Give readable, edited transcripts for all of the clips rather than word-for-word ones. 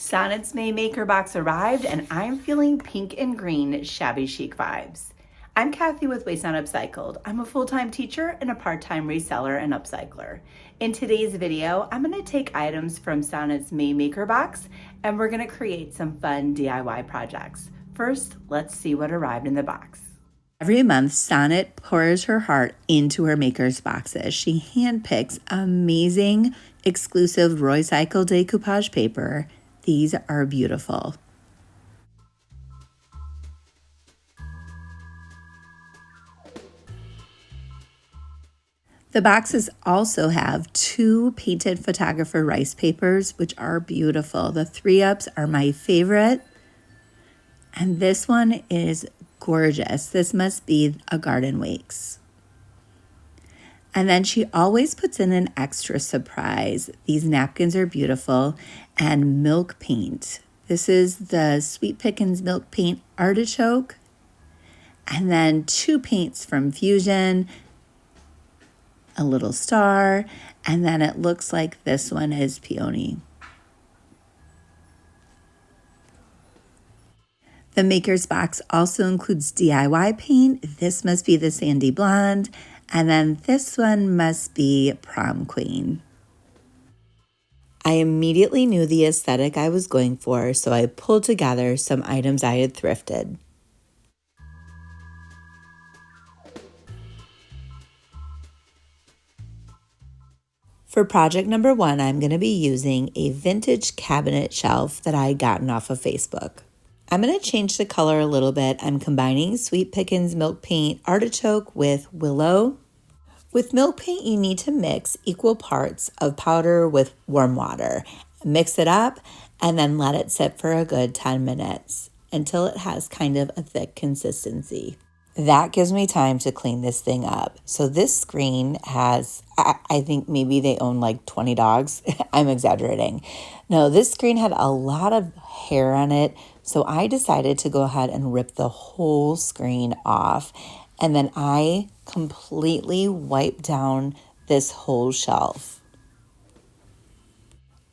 Sonnet's May Maker box arrived and I'm feeling pink and green shabby chic vibes. I'm Kathy with Waste.Not.Upcycled. I'm a full-time teacher and a part-time reseller and upcycler. In today's video, I'm going to take items from Sonnet's May Maker box and we're going to create some fun DIY projects. First, let's see what arrived in the box. Every month, Sonnet pours her heart into her maker's boxes. She handpicks amazing, exclusive Roycycled decoupage paper. These are beautiful. The boxes also have 2 painted photographer rice papers, which are beautiful. The 3-ups are my favorite. And this one is gorgeous. This must be a garden wakes. And then she always puts in an extra surprise. These napkins are beautiful. And milk paint. This is the Sweet Pickins Milk Paint Artichoke. And then 2 paints from Fusion. A little star. And then it looks like this one is peony. The Maker's box also includes DIY paint. This must be the Sandy Blonde. And then this one must be Prom Queen. I immediately knew the aesthetic I was going for, so I pulled together some items I had thrifted. For project number 1, I'm going to be using a vintage cabinet shelf that I had gotten off of Facebook. I'm going to change the color a little bit. I'm combining Sweet Pickins Milk Paint Artichoke with Willow. With milk paint, you need to mix equal parts of powder with warm water. Mix it up and then let it sit for a good 10 minutes until it has kind of a thick consistency. That gives me time to clean this thing up. So this screen has, I think maybe they own like 20 dogs. I'm exaggerating. No, this screen had a lot of hair on it. So I decided to go ahead and rip the whole screen off. And then I completely wiped down this whole shelf.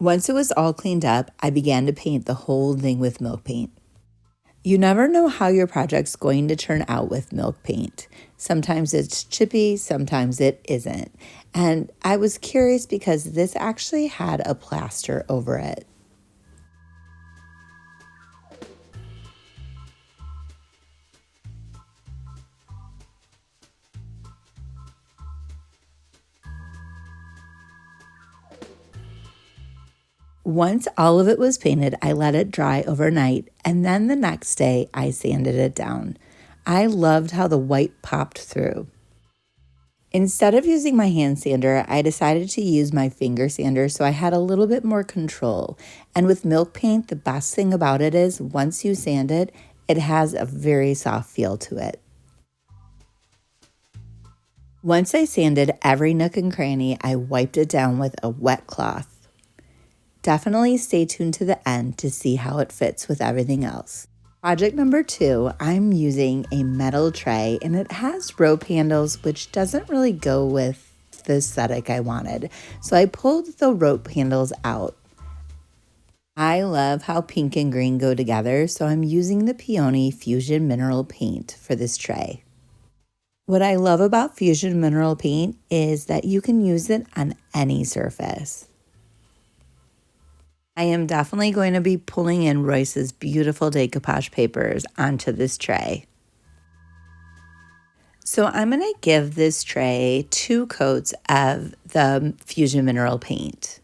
Once it was all cleaned up, I began to paint the whole thing with milk paint. You never know how your project's going to turn out with milk paint. Sometimes it's chippy, sometimes it isn't. And I was curious because this actually had a plaster over it. Once all of it was painted, I let it dry overnight, and then the next day I sanded it down. I loved how the white popped through. Instead of using my hand sander, I decided to use my finger sander so I had a little bit more control. And with milk paint, the best thing about it is once you sand it, it has a very soft feel to it. Once I sanded every nook and cranny, I wiped it down with a wet cloth. Definitely stay tuned to the end to see how it fits with everything else. Project number 2, I'm using a metal tray and it has rope handles, which doesn't really go with the aesthetic I wanted. So I pulled the rope handles out. I love how pink and green go together, so I'm using the Peony Fusion Mineral Paint for this tray. What I love about Fusion Mineral Paint is that you can use it on any surface. I am definitely going to be pulling in Royce's beautiful decoupage papers onto this tray. So I'm going to give this tray 2 coats of the Fusion Mineral Paint.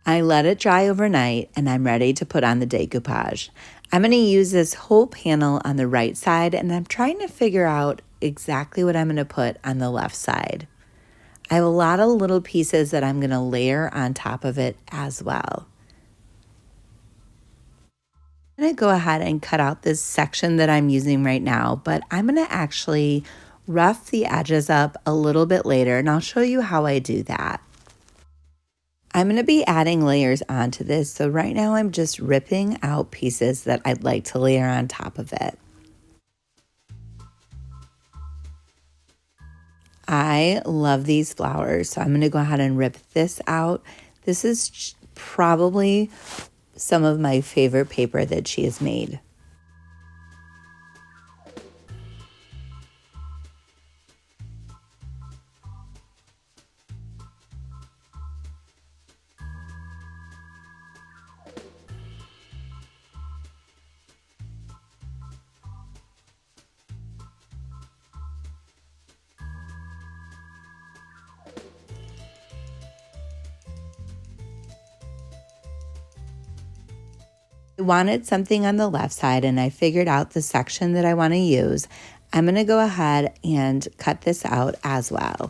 I let it dry overnight and I'm ready to put on the decoupage. I'm going to use this whole panel on the right side and I'm trying to figure out exactly what I'm going to put on the left side. I have a lot of little pieces that I'm going to layer on top of it as well. I'm going to go ahead and cut out this section that I'm using right now, but I'm going to actually rough the edges up a little bit later, and I'll show you how I do that. I'm going to be adding layers onto this, so right now I'm just ripping out pieces that I'd like to layer on top of it. I love these flowers, so I'm going to go ahead and rip this out. This is probably some of my favorite paper that she has made. I wanted something on the left side and I figured out the section that I want to use. I'm going to go ahead and cut this out as well.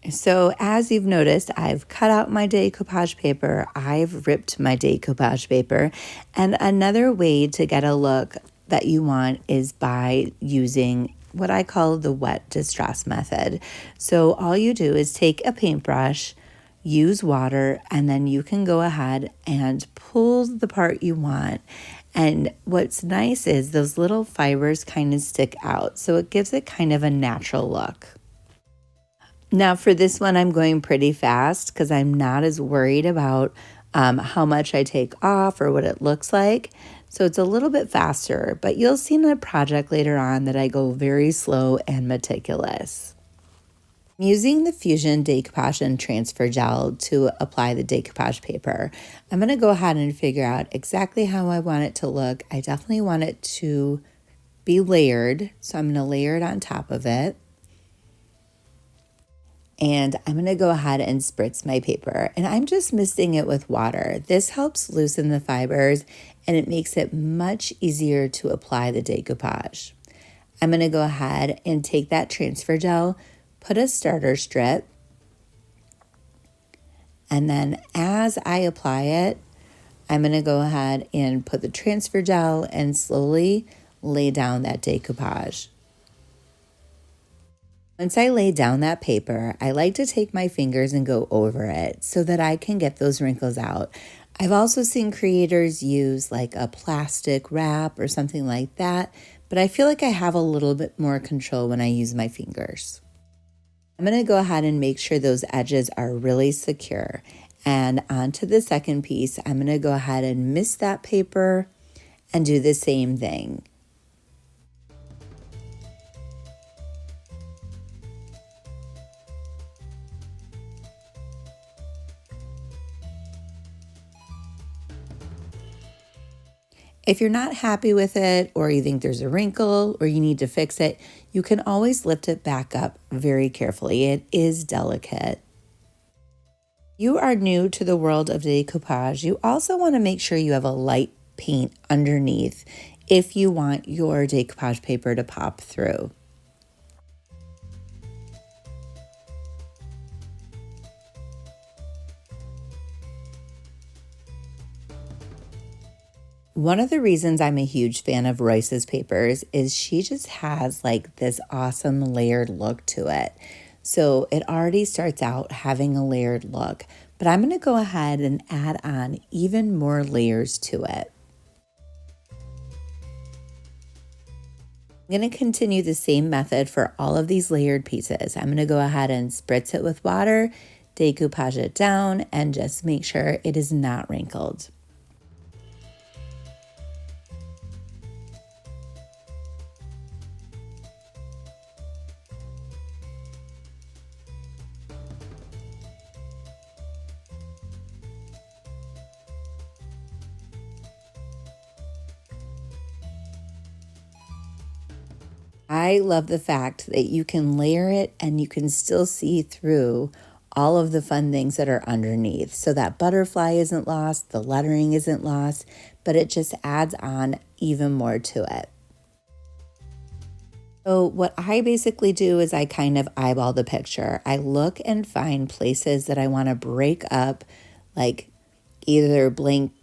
So as you've noticed, I've cut out my decoupage paper, I've ripped my decoupage paper, and another way to get a look that you want is by using what I call the wet distress method. So all you do is take a paintbrush, use water, and then you can go ahead and pull the part you want. And what's nice is those little fibers kind of stick out, so it gives it kind of a natural look. Now for this one, I'm going pretty fast because I'm not as worried about how much I take off or what it looks like. So it's a little bit faster, but you'll see in a project later on that I go very slow and meticulous. I'm using the Fusion Decoupage and Transfer Gel to apply the decoupage paper. I'm going to go ahead and figure out exactly how I want it to look. I definitely want it to be layered, so I'm going to layer it on top of it. And I'm going to go ahead and spritz my paper, and I'm just misting it with water. This helps loosen the fibers and it makes it much easier to apply the decoupage. I'm going to go ahead and take that transfer gel, put a starter strip, and then as I apply it, I'm going to go ahead and put the transfer gel and slowly lay down that decoupage. Once I lay down that paper, I like to take my fingers and go over it so that I can get those wrinkles out. I've also seen creators use like a plastic wrap or something like that, but I feel like I have a little bit more control when I use my fingers. I'm going to go ahead and make sure those edges are really secure. And onto the second piece, I'm going to go ahead and mist that paper and do the same thing. If you're not happy with it, or you think there's a wrinkle, or you need to fix it, you can always lift it back up very carefully. It is delicate. You are new to the world of decoupage. You also want to make sure you have a light paint underneath if you want your decoupage paper to pop through. One of the reasons I'm a huge fan of Royce's papers is she just has like this awesome layered look to it. So it already starts out having a layered look, but I'm going to go ahead and add on even more layers to it. I'm going to continue the same method for all of these layered pieces. I'm going to go ahead and spritz it with water, decoupage it down, and just make sure it is not wrinkled. I love the fact that you can layer it and you can still see through all of the fun things that are underneath. So that butterfly isn't lost, the lettering isn't lost, but it just adds on even more to it. So what I basically do is I kind of eyeball the picture. I look and find places that I want to break up, like either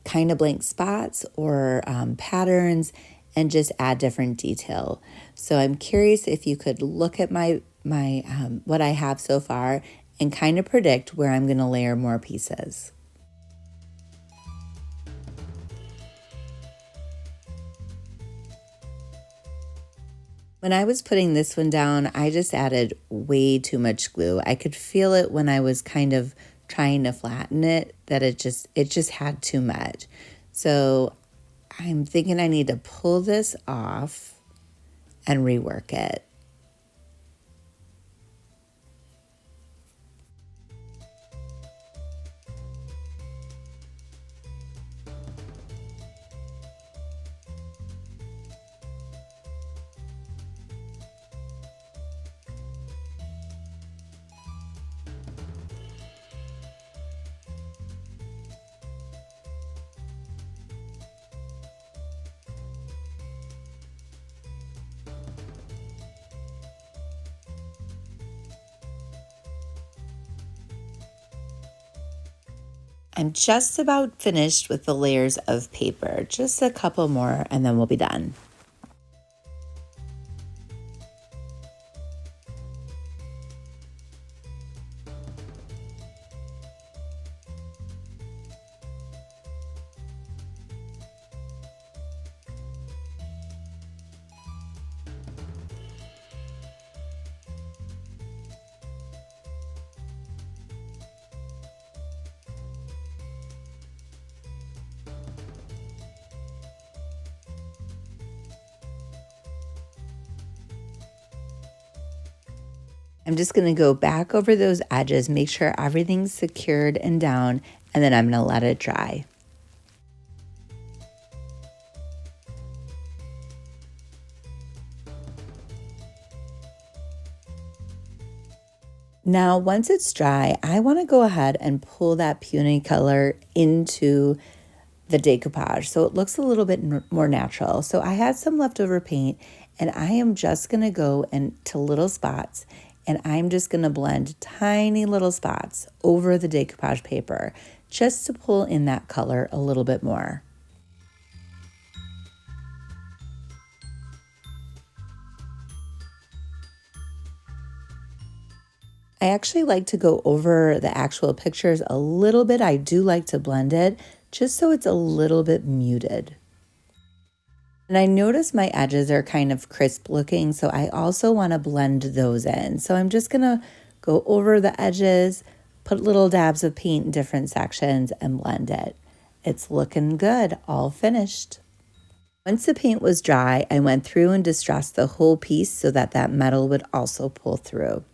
kind of blank spots or patterns, and just add different detail. So I'm curious if you could look at my what I have so far and kind of predict where I'm going to layer more pieces. When I was putting this one down, I just added way too much glue. I could feel it when I was kind of trying to flatten it, that it just had too much. So I'm thinking I need to pull this off and rework it. I'm just about finished with the layers of paper, just a couple more and then we'll be done. I'm just going to go back over those edges, make sure everything's secured and down, and then I'm going to let it dry. Now, once it's dry, I want to go ahead and pull that peony color into the decoupage so it looks a little bit more natural. So I had some leftover paint and I am just going to go into little spots and I'm just going to blend tiny little spots over the decoupage paper just to pull in that color a little bit more. I actually like to go over the actual pictures a little bit. I do like to blend it just so it's a little bit muted. And I notice my edges are kind of crisp looking, so I also want to blend those in. So I'm just going to go over the edges, put little dabs of paint in different sections and blend it. It's looking good, all finished. Once the paint was dry, I went through and distressed the whole piece so that that metal would also pull through.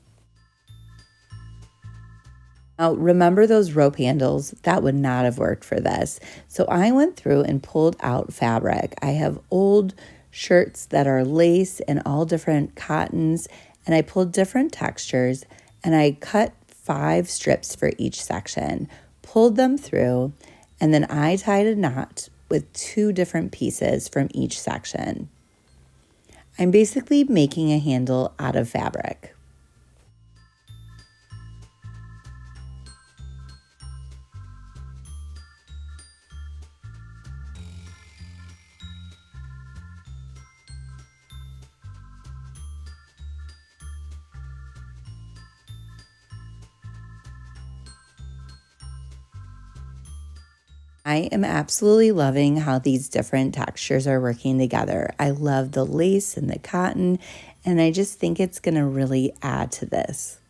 Now, remember those rope handles? That would not have worked for this. So I went through and pulled out fabric. I have old shirts that are lace and all different cottons, and I pulled different textures, and I cut 5 strips for each section, pulled them through, and then I tied a knot with 2 different pieces from each section. I'm basically making a handle out of fabric. I am absolutely loving how these different textures are working together. I love the lace and the cotton, and I just think it's going to really add to this.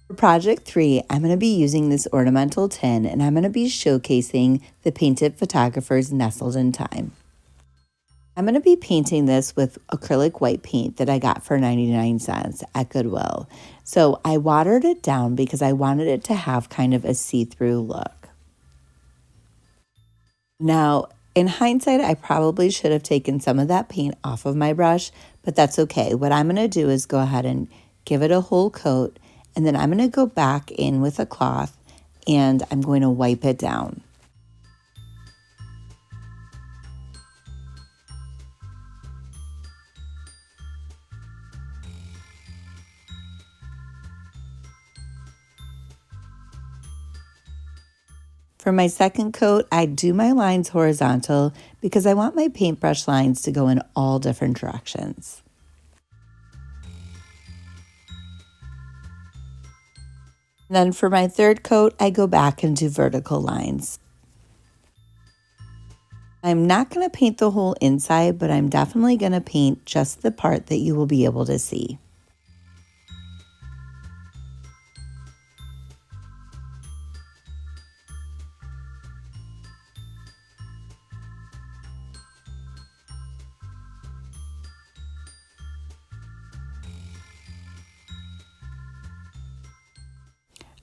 For project 3, I'm going to be using this ornamental tin, and I'm going to be showcasing the Painted Photographer's Nestled in Time. I'm going to be painting this with acrylic white paint that I got for 99 cents at Goodwill. So I watered it down because I wanted it to have kind of a see-through look. Now, in hindsight, I probably should have taken some of that paint off of my brush, but that's okay. What I'm going to do is go ahead and give it a whole coat, and then I'm going to go back in with a cloth and I'm going to wipe it down. For my second coat, I do my lines horizontal because I want my paintbrush lines to go in all different directions. Then for my third coat, I go back and do vertical lines. I'm not going to paint the whole inside, but I'm definitely going to paint just the part that you will be able to see.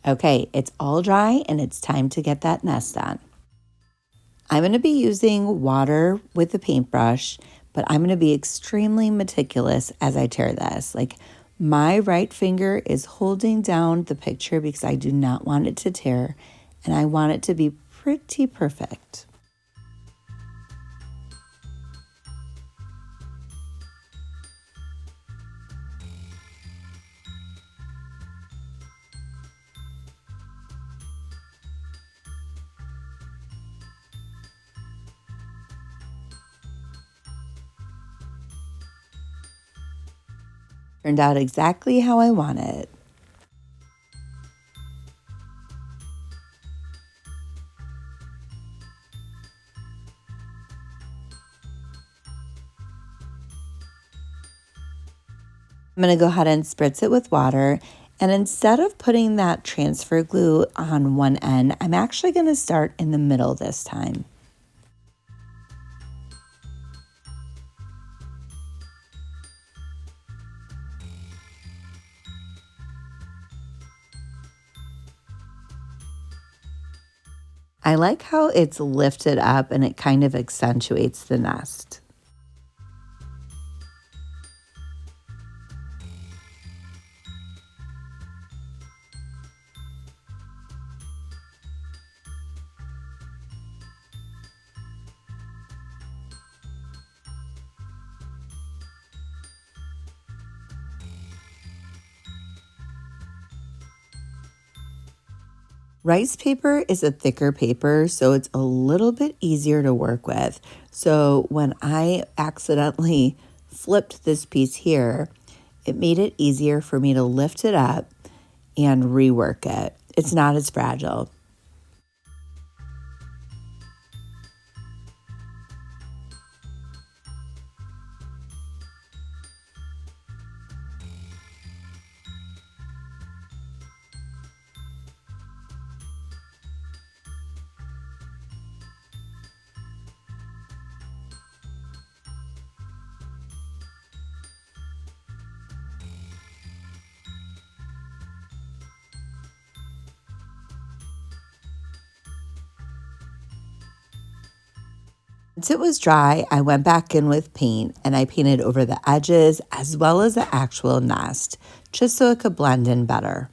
Okay, it's all dry and it's time to get that nest on. I'm going to be using water with the paintbrush, but I'm going to be extremely meticulous as I tear this. Like, my right finger is holding down the picture because I do not want it to tear, and I want it to be pretty perfect. Turned out exactly how I want it. I'm going to go ahead and spritz it with water, and instead of putting that transfer glue on one end, I'm actually going to start in the middle this time. I like how it's lifted up and it kind of accentuates the nest. Rice paper is a thicker paper, so it's a little bit easier to work with. So when I accidentally flipped this piece here, it made it easier for me to lift it up and rework it. It's not as fragile. Once it was dry, I went back in with paint and I painted over the edges as well as the actual nest, just so it could blend in better.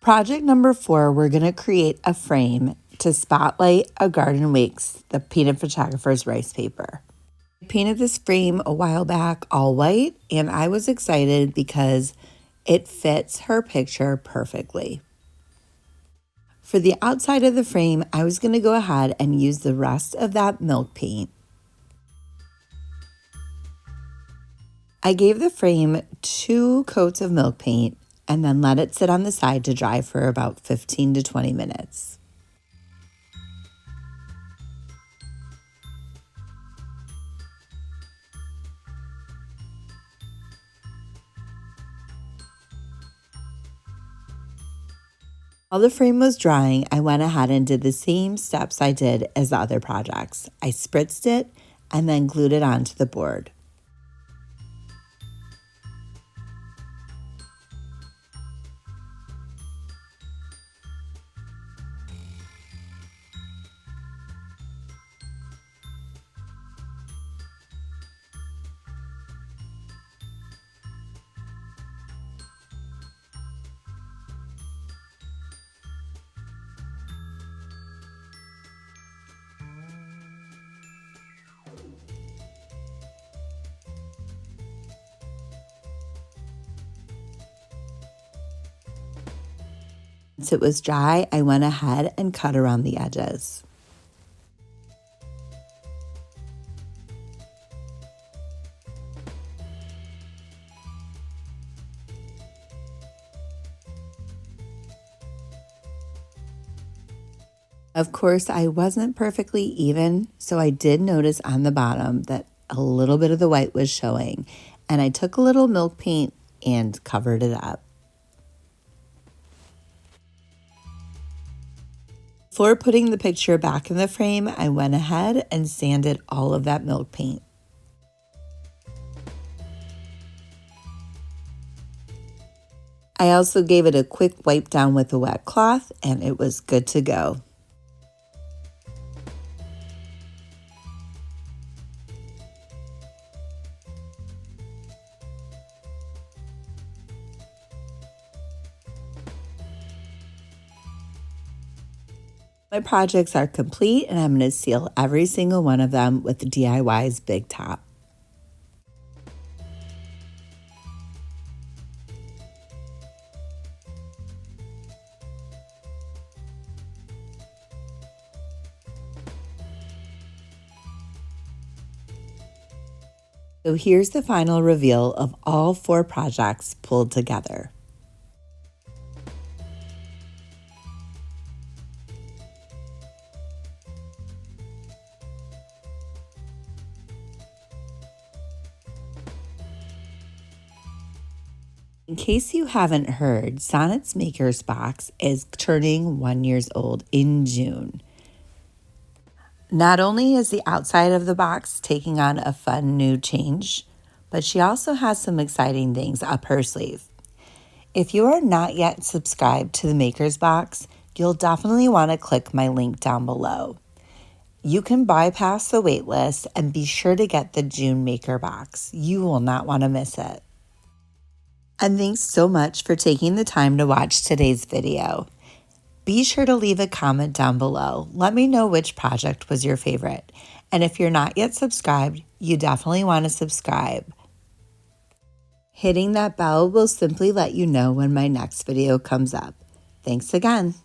Project number 4, we're going to create a frame to spotlight a garden waste, the painted photographer's rice paper. I painted this frame a while back all white, and I was excited because it fits her picture perfectly. For the outside of the frame, I was going to go ahead and use the rest of that milk paint. I gave the frame 2 coats of milk paint and then let it sit on the side to dry for about 15 to 20 minutes. While the frame was drying, I went ahead and did the same steps I did as the other projects. I spritzed it and then glued it onto the board. Once it was dry, I went ahead and cut around the edges. Of course, I wasn't perfectly even, so I did notice on the bottom that a little bit of the white was showing, and I took a little milk paint and covered it up. Before putting the picture back in the frame, I went ahead and sanded all of that milk paint. I also gave it a quick wipe down with a wet cloth, and it was good to go. My projects are complete, and I'm going to seal every single one of them with DIY's Big Top. So here's the final reveal of all 4 projects pulled together. In case you haven't heard, Sonnet's Maker's Box is turning 1 year old in June. Not only is the outside of the box taking on a fun new change, but she also has some exciting things up her sleeve. If you are not yet subscribed to the Maker's Box, you'll definitely want to click my link down below. You can bypass the wait list and be sure to get the June Maker Box. You will not want to miss it. And thanks so much for taking the time to watch today's video. Be sure to leave a comment down below. Let me know which project was your favorite. And if you're not yet subscribed, you definitely want to subscribe. Hitting that bell will simply let you know when my next video comes up. Thanks again.